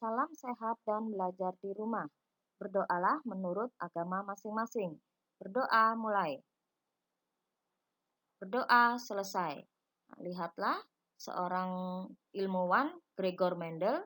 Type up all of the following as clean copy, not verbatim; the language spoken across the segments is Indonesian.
Salam sehat dan belajar di rumah. Berdoalah menurut agama masing-masing. Berdoa mulai. Berdoa selesai. Nah, lihatlah seorang ilmuwan Gregor Mendel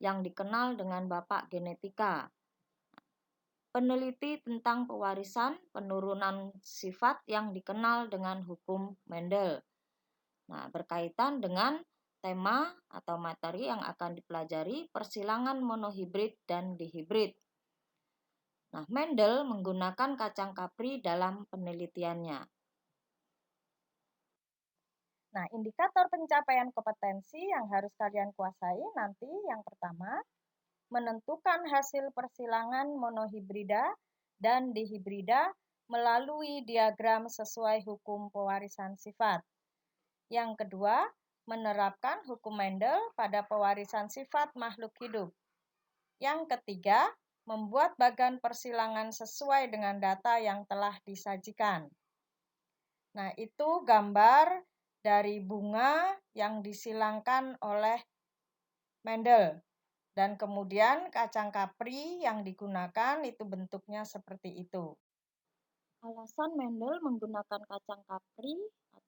yang dikenal dengan Bapak Genetika. Peneliti tentang pewarisan penurunan sifat yang dikenal dengan hukum Mendel. Nah, berkaitan dengan tema atau materi yang akan dipelajari persilangan monohibrid dan dihibrid. Nah, Mendel menggunakan kacang kapri dalam penelitiannya. Nah, indikator pencapaian kompetensi yang harus kalian kuasai nanti yang pertama, menentukan hasil persilangan monohibrida dan dihibrida melalui diagram sesuai hukum pewarisan sifat. Yang kedua, menerapkan hukum Mendel pada pewarisan sifat makhluk hidup. Yang ketiga, membuat bagan persilangan sesuai dengan data yang telah disajikan. Nah, itu gambar dari bunga yang disilangkan oleh Mendel. Dan kemudian kacang kapri yang digunakan itu bentuknya seperti itu. Alasan Mendel menggunakan kacang kapri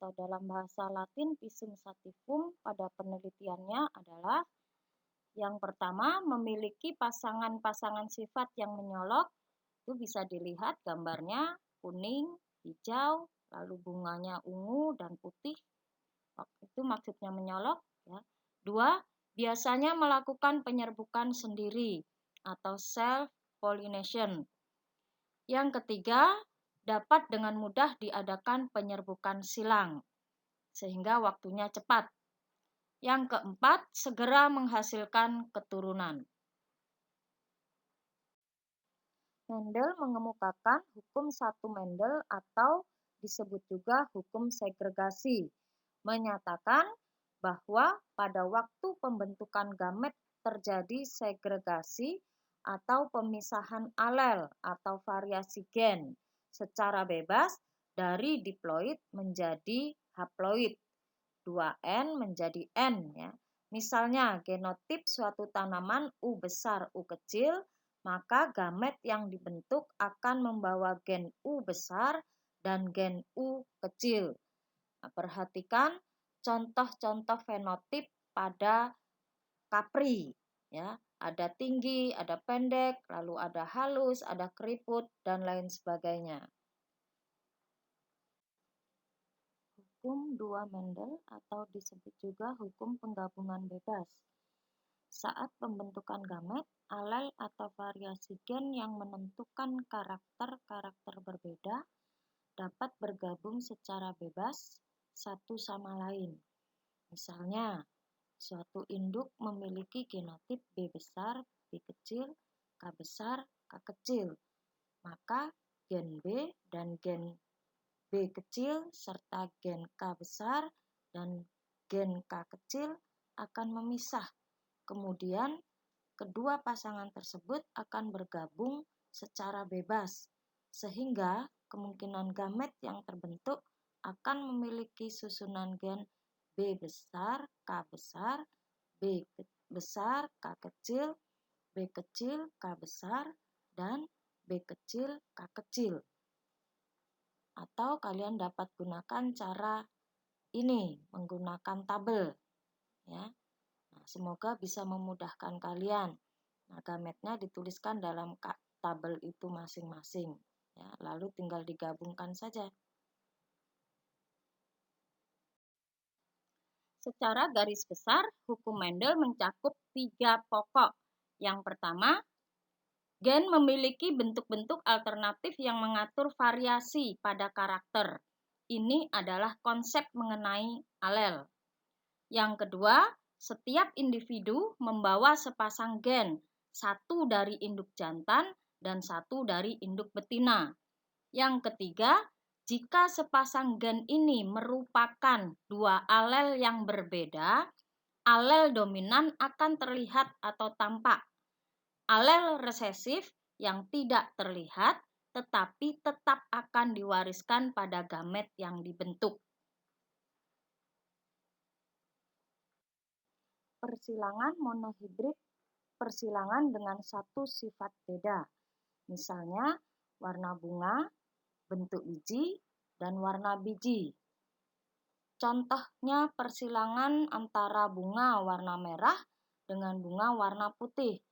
atau dalam bahasa Latin Pisum sativum pada penelitiannya adalah yang pertama, memiliki pasangan-pasangan sifat yang menyolok. Itu bisa dilihat gambarnya kuning, hijau, lalu bunganya ungu dan putih. Itu maksudnya menyolok. Ya. Dua, biasanya melakukan penyerbukan sendiri atau self-pollination. Yang ketiga, dapat dengan mudah diadakan penyerbukan silang, sehingga waktunya cepat. Yang keempat, segera menghasilkan keturunan. Mendel mengemukakan hukum satu Mendel atau disebut juga hukum segregasi, menyatakan bahwa pada waktu pembentukan gamet terjadi segregasi atau pemisahan alel atau variasi gen secara bebas dari diploid menjadi haploid, 2N menjadi N ya. Misalnya genotip suatu tanaman U besar U kecil, maka gamet yang dibentuk akan membawa gen U besar dan gen U kecil. Nah, perhatikan contoh-contoh fenotip pada kapri ya. Ada tinggi, ada pendek, lalu ada halus, ada keriput dan lain sebagainya. Hukum 2 Mendel atau disebut juga hukum penggabungan bebas. Saat pembentukan gamet, alel atau variasi gen yang menentukan karakter-karakter berbeda dapat bergabung secara bebas satu sama lain. Misalnya, suatu induk memiliki genotip B besar, B kecil, K besar, K kecil. Maka gen B dan gen B kecil serta gen K besar dan gen K kecil akan memisah. Kemudian, kedua pasangan tersebut akan bergabung secara bebas, sehingga kemungkinan gamet yang terbentuk akan memiliki susunan gen B besar, K besar, B besar, K kecil, B kecil, K besar, dan B kecil, K kecil. Atau kalian dapat gunakan cara ini, menggunakan tabel. Ya. Nah, semoga bisa memudahkan kalian. Nah, gametnya dituliskan dalam tabel itu masing-masing. Ya, lalu tinggal digabungkan saja. Secara garis besar, hukum Mendel mencakup 3 pokok. Yang pertama, gen memiliki bentuk-bentuk alternatif yang mengatur variasi pada karakter. Ini adalah konsep mengenai alel. Yang kedua, setiap individu membawa sepasang gen, satu dari induk jantan dan satu dari induk betina. Yang ketiga, jika sepasang gen ini merupakan dua alel yang berbeda, alel dominan akan terlihat atau tampak. Alel resesif yang tidak terlihat tetapi tetap akan diwariskan pada gamet yang dibentuk. Persilangan monohibrid persilangan dengan satu sifat beda. Misalnya warna bunga, bentuk biji, dan warna biji. Contohnya persilangan antara bunga warna merah dengan bunga warna putih.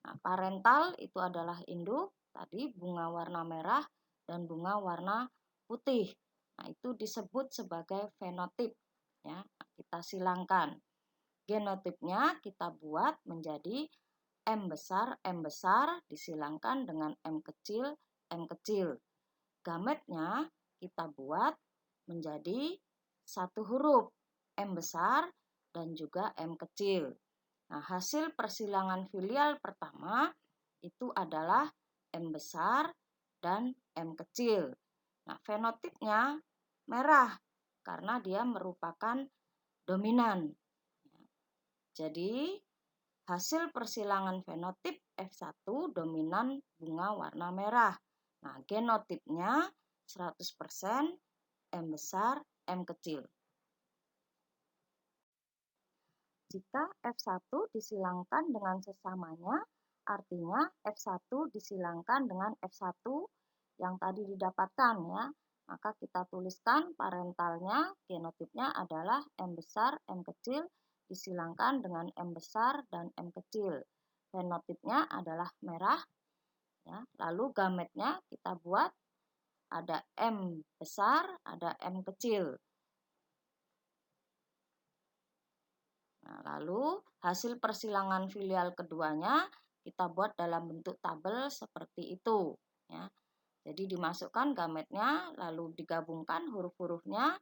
Nah, parental itu adalah induk, tadi bunga warna merah dan bunga warna putih. Nah, itu disebut sebagai fenotip. Ya, kita silangkan. Genotipnya kita buat menjadi M besar disilangkan dengan M kecil. Gametnya kita buat menjadi satu huruf, M besar dan juga M kecil. Nah, hasil persilangan filial pertama itu adalah M besar dan M kecil. Nah, fenotipnya merah karena dia merupakan dominan. Jadi, hasil persilangan fenotip F1 dominan bunga warna merah. Nah, genotipnya 100% M besar, M kecil. Jika F1 disilangkan dengan sesamanya, artinya F1 disilangkan dengan F1 yang tadi didapatkan ya. Maka kita tuliskan parentalnya, genotipnya adalah M besar, M kecil, disilangkan dengan M besar dan M kecil. Fenotipnya adalah merah. Ya. Lalu gametnya kita buat ada M besar, ada M kecil. Nah, lalu hasil persilangan filial keduanya kita buat dalam bentuk tabel seperti itu. Ya. Jadi dimasukkan gametnya, lalu digabungkan huruf-hurufnya.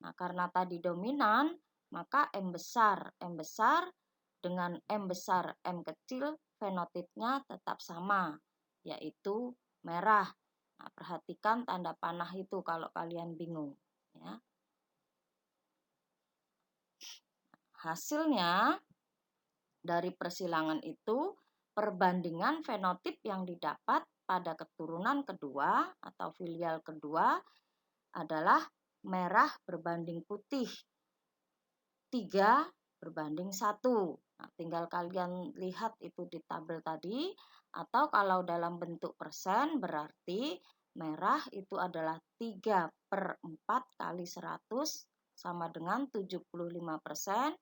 Nah, karena tadi dominan, maka M besar dengan M besar, M kecil, fenotipnya tetap sama, yaitu merah. Nah, perhatikan tanda panah itu kalau kalian bingung. Ya. Hasilnya dari persilangan itu, perbandingan fenotip yang didapat pada keturunan kedua atau filial kedua adalah merah berbanding putih 3:1. Nah, tinggal kalian lihat itu di tabel tadi, atau kalau dalam bentuk persen berarti merah itu adalah 3/4 kali 100 sama dengan 75%,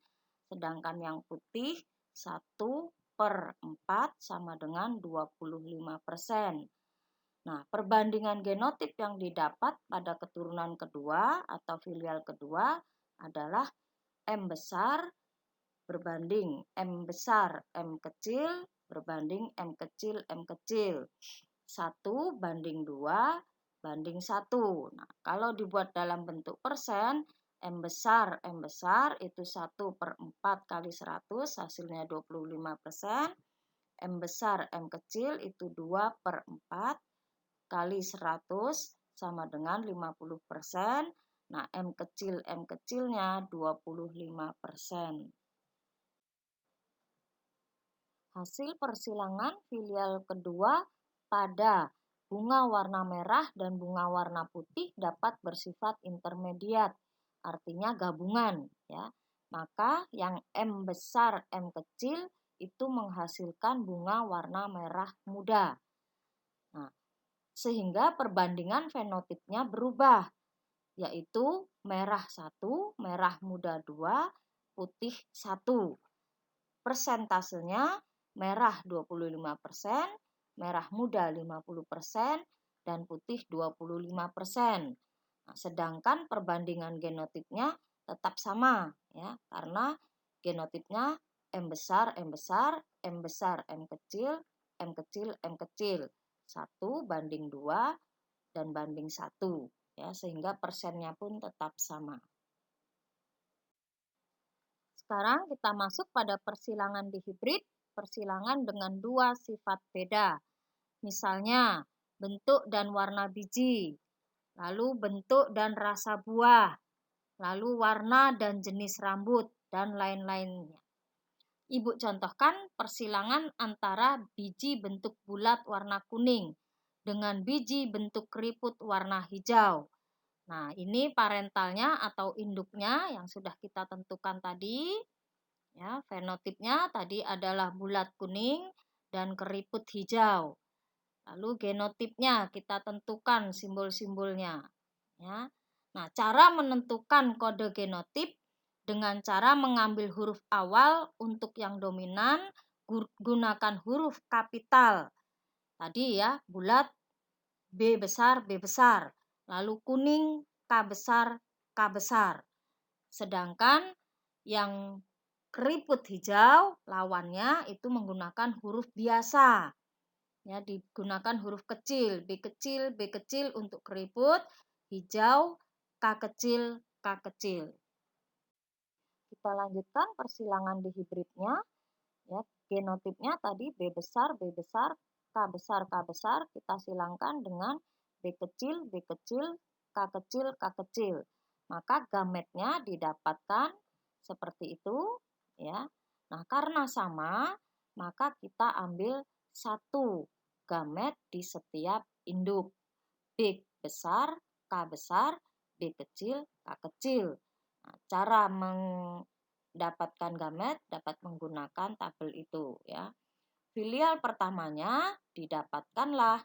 sedangkan yang putih 1/4 sama dengan 25%. Nah, perbandingan genotip yang didapat pada keturunan kedua atau filial kedua adalah M besar berbanding M besar, M kecil berbanding M kecil, M kecil. 1:2:1. Nah, kalau dibuat dalam bentuk persen, M besar itu 1/4 kali 100, hasilnya 25%. M besar, M kecil itu 2/4 kali 100 sama dengan 50%. Nah, M kecilnya 25%. Hasil persilangan filial kedua pada bunga warna merah dan bunga warna putih dapat bersifat intermediat, artinya gabungan ya. Maka yang M besar, M kecil itu menghasilkan bunga warna merah muda. Nah, sehingga perbandingan fenotipnya berubah, yaitu merah 1, merah muda 2, putih 1. Persentasenya merah 25%, merah muda 50%, dan putih 25%. Nah, sedangkan perbandingan genotipnya tetap sama ya, karena genotipnya M besar, M besar, M besar, M kecil, M kecil, M kecil. 1:2 dan banding 1 ya, sehingga persennya pun tetap sama. Sekarang kita masuk pada persilangan dihibrid, persilangan dengan dua sifat beda. Misalnya bentuk dan warna biji, lalu bentuk dan rasa buah, lalu warna dan jenis rambut, dan lain-lainnya. Ibu contohkan persilangan antara biji bentuk bulat warna kuning dengan biji bentuk keriput warna hijau. Nah, ini parentalnya atau induknya yang sudah kita tentukan tadi. Ya, fenotipnya tadi adalah bulat kuning dan keriput hijau. Lalu genotipnya kita tentukan simbol-simbolnya. Ya. Nah, cara menentukan kode genotip dengan cara mengambil huruf awal untuk yang dominan gunakan huruf kapital. Tadi ya, bulat B besar, B besar. Lalu kuning, K besar, K besar. Sedangkan yang keriput hijau lawannya itu menggunakan huruf biasa. Ya, digunakan huruf kecil, B kecil, B kecil untuk keriput, hijau, K kecil, K kecil. Kita lanjutkan persilangan di hibridnya. Ya, genotipnya tadi B besar, B besar, K besar, K besar. Kita silangkan dengan B kecil, B kecil, K kecil, K kecil. Maka gametnya didapatkan seperti itu. Ya. Nah, karena sama, maka kita ambil satu gamet di setiap induk. B besar, K besar, B kecil, K kecil. Nah, cara mendapatkan gamet dapat menggunakan tabel itu ya. Filial pertamanya didapatkanlah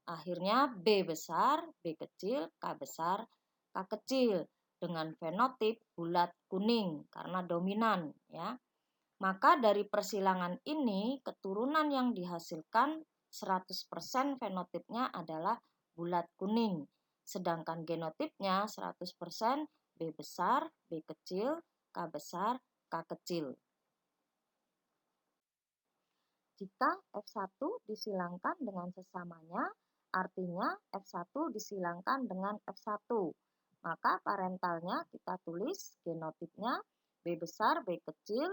akhirnya B besar, B kecil, K besar, K kecil dengan fenotip bulat kuning karena dominan ya. Maka dari persilangan ini keturunan yang dihasilkan 100% fenotipnya adalah bulat kuning. Sedangkan genotipnya 100% B besar, B kecil, K besar, K kecil. Jika F1 disilangkan dengan sesamanya, artinya F1 disilangkan dengan F1. Maka parentalnya kita tulis genotipnya B besar, B kecil,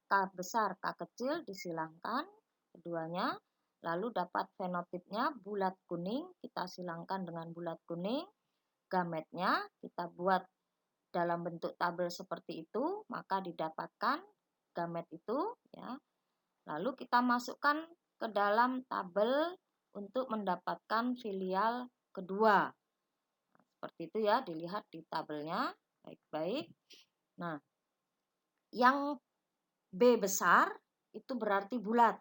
K besar, K kecil disilangkan keduanya. Lalu dapat fenotipnya bulat kuning, kita silangkan dengan bulat kuning. Gametnya kita buat dalam bentuk tabel seperti itu, maka didapatkan gamet itu ya. Lalu kita masukkan ke dalam tabel untuk mendapatkan filial kedua. Seperti itu ya, dilihat di tabelnya baik-baik. Nah, yang B besar itu berarti bulat.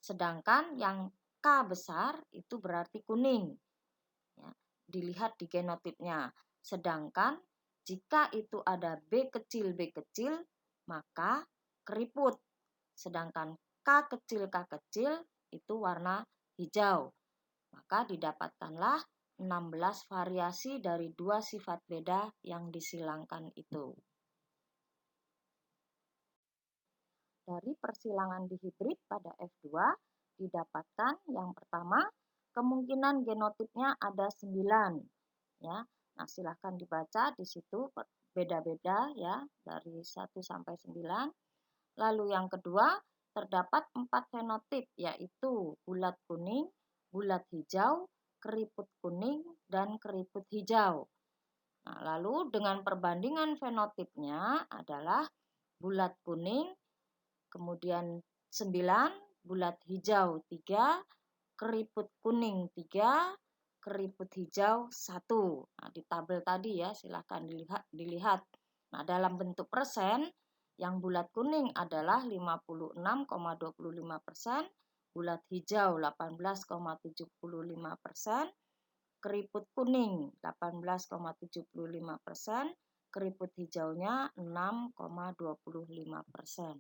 Sedangkan yang K besar itu berarti kuning. Ya, dilihat di genotipnya. Sedangkan jika itu ada B kecil, maka keriput. Sedangkan K kecil itu warna hijau. Maka didapatkanlah 16 variasi dari dua sifat beda yang disilangkan itu. Dari persilangan dihibrid pada F2 didapatkan yang pertama kemungkinan genotipnya ada 9 ya. Nah, silahkan dibaca di situ beda-beda ya dari 1 sampai 9. Lalu yang kedua terdapat 4 fenotip yaitu bulat kuning, bulat hijau, keriput kuning dan keriput hijau. Nah, lalu dengan perbandingan fenotipnya adalah bulat kuning kemudian 9, bulat hijau 3, keriput kuning 3, keriput hijau 1. Nah, di tabel tadi ya, silahkan dilihat. Nah, dalam bentuk persen, yang bulat kuning adalah 56,25%, bulat hijau 18,75%, keriput kuning 18,75%, keriput hijaunya 6,25%.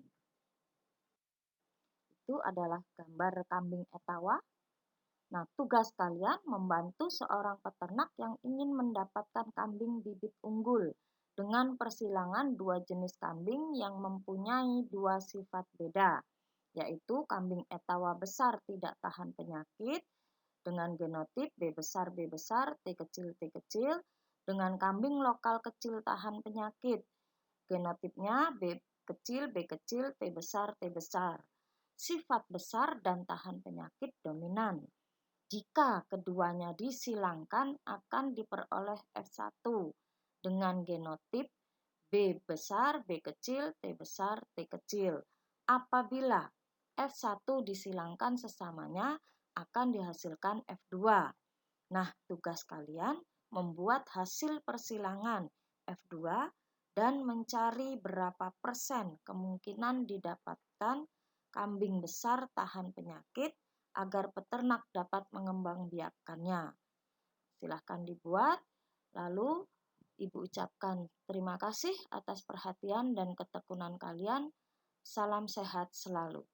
Itu adalah gambar kambing etawa. Nah, tugas kalian membantu seorang peternak yang ingin mendapatkan kambing bibit unggul dengan persilangan dua jenis kambing yang mempunyai dua sifat beda, yaitu kambing etawa besar tidak tahan penyakit dengan genotip B besar, T kecil, dengan kambing lokal kecil tahan penyakit. Genotipnya B kecil, T besar. Sifat besar dan tahan penyakit dominan. Jika keduanya disilangkan akan diperoleh F1 dengan genotip B besar, B kecil, T besar, T kecil. Apabila F1 disilangkan sesamanya akan dihasilkan F2. Nah, tugas kalian membuat hasil persilangan F2 dan mencari berapa persen kemungkinan didapatkan kambing besar tahan penyakit agar peternak dapat mengembangbiakannya. Silahkan dibuat, lalu Ibu ucapkan terima kasih atas perhatian dan ketekunan kalian. Salam sehat selalu.